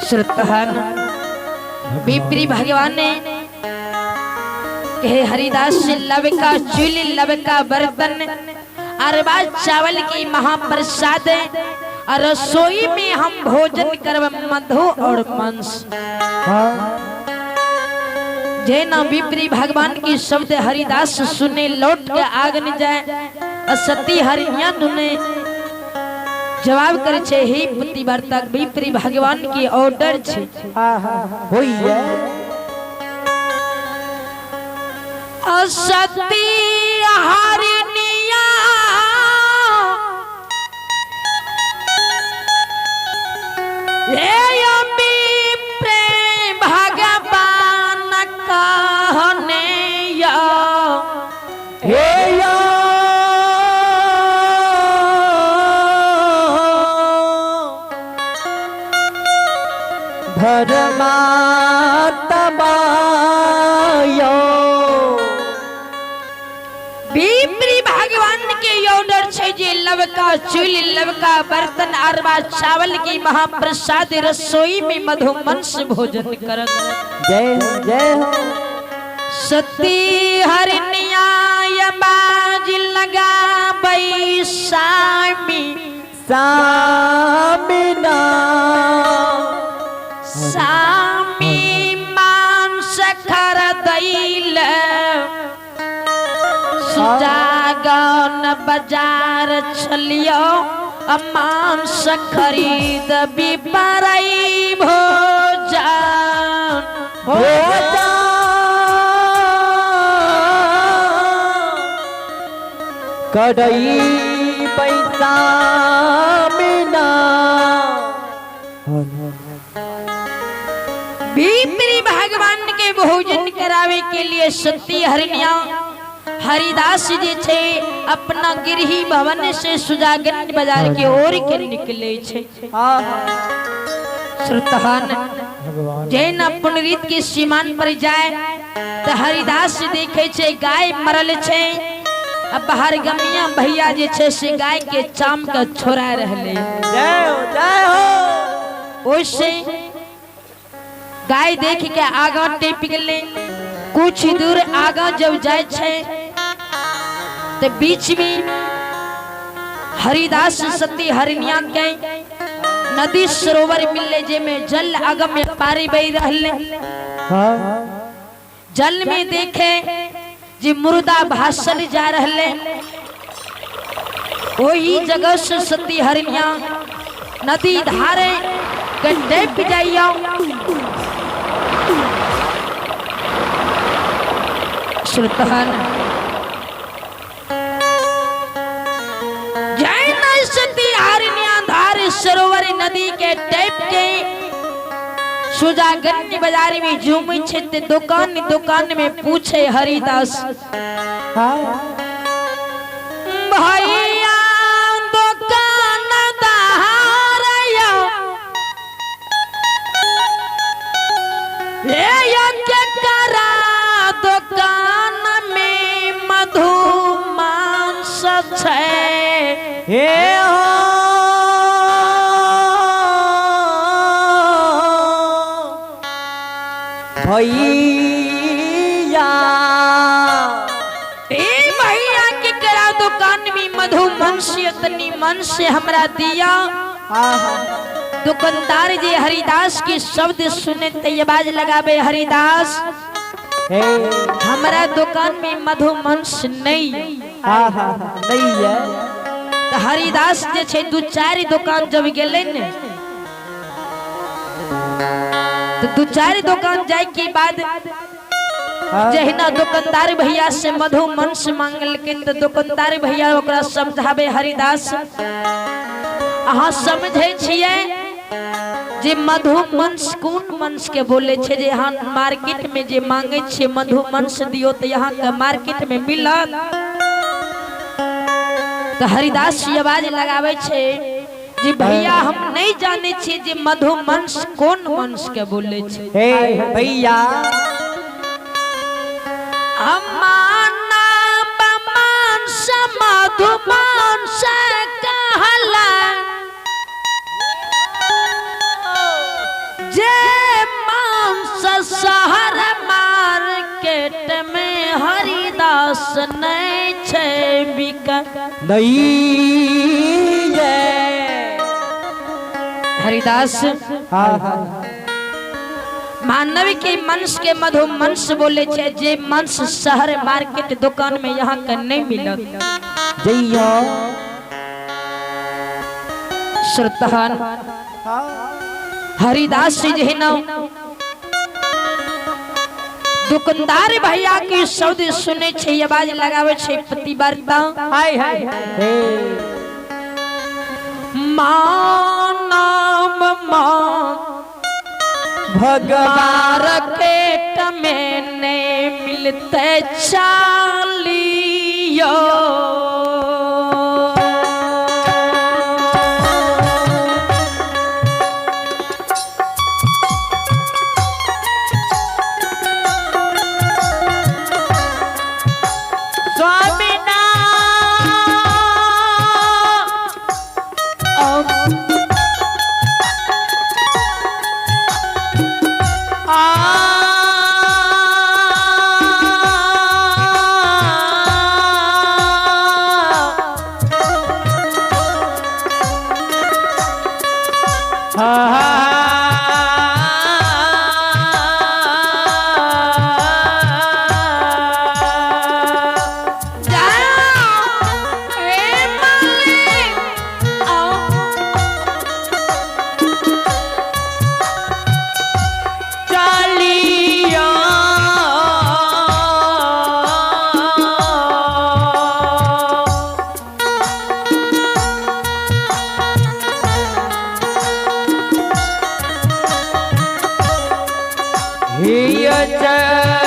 श्रुतहन विप्री भगवान ने कहे हरिदास लब का चूल्हे लब का बर्तन अरबा चावल की महाप्रसाद और रसोई में हम भोजन करब मधु और मांस। जैना विप्री भगवान की शब्द हरिदास सुने लौट के आग न जाए सती हरिया ने जवाब करे छे हे पतिव्रता विप्री भगवान की ऑर्डर छे। होई है सती हरिया भगवान कहने विप्री भगवान के ऑर्डर छे जे लब का चूल्हे लब का बर्तन अरबा चावल की महाप्रसाद रसोई में मधुमंस भोजन करत। जय जय हो सती हरिया बाज लगा बैसामी सामिना सामी मांस खर दैल सुजागन बाजार छलियो मांस खरीद बिपरई भोजन कड़ई पैसा मिना विप्री भगवान के भोजन करावे के लिए सती हरिया हरिदास जी छे अपना गिरही भवन से सुजागन बाजार की ओर के निकले छे। श्रुतहन जैन पुनरीत के सीमान पर जाए तो हरिदास देखे छे गाय मरल छे। अब बाहर गमिया भैया जे छे से गाय के चाम का छोड़ा रहले। जय हो ओसे गाय देख के आगा टेप गले। कुछ दूर आगा जब जाए छे तो बीच में हरिदास सती हरिया के नदी सरोवर मिले जे में जल आगम में पारी बह रहले। जल में देखे जी मुर्दा भाषण जा रहले। वही जगह से सती हरिया नदी धारे गड्ढे पे जाइयो। श्रुतहन जय सती हरिया धार सरोवर नदी के टेप के सुजागन की बाजार में झूम छे। दुकान में पूछे हरिदास भैया दुकान दहारया के करा दुकान में मधु मांस छे। भैया भैया के करा दुकान में मधु मंसी मन से हमरा दिया। दुकानदार जी हरिदास के शब्द सुने ते आवाज लगाबे हरिदास हमारा दुकान में मधु मंस नहीं नहीं है। तो हरिदास जे छे दू चार दुकान जब गेले ने तो दू चार दुकान जाए के बाद जहिना दुकानदार भैया से मधु मंस मांगल के तो दुकानदार भैया ओकरा समझाबे हरिदास अहाँ समझे छिए जे मधु मंस कौन मंस के बोले छे जे यहाँ मार्केट में जे मांगे छे मधु मंस दियो तो यहाँ के मार्केट में मिलत। तो हरिदास आवाज लगावे छे जी भैया हम नहीं जाने छे जे मधु मंस कौन मंस के बोले छे। भैया अमाना बमांस मधु मंस कहला जे नहीं छै बिका नहीं है। हरिदास हाँ हाँ मानव के मंश के मधु मंश बोले छे जे मंश शहर मार्केट दुकान में यहाँ का नहीं मिलत। जइयो श्रोतहन हरिदास जी जे ना दुकानदार भैया की शब्द सुने छे आवाज लगावे छे पतिवार्ता हाय हाय हे मानव मान भगवान मार्केट में ने मिलते चालियो जय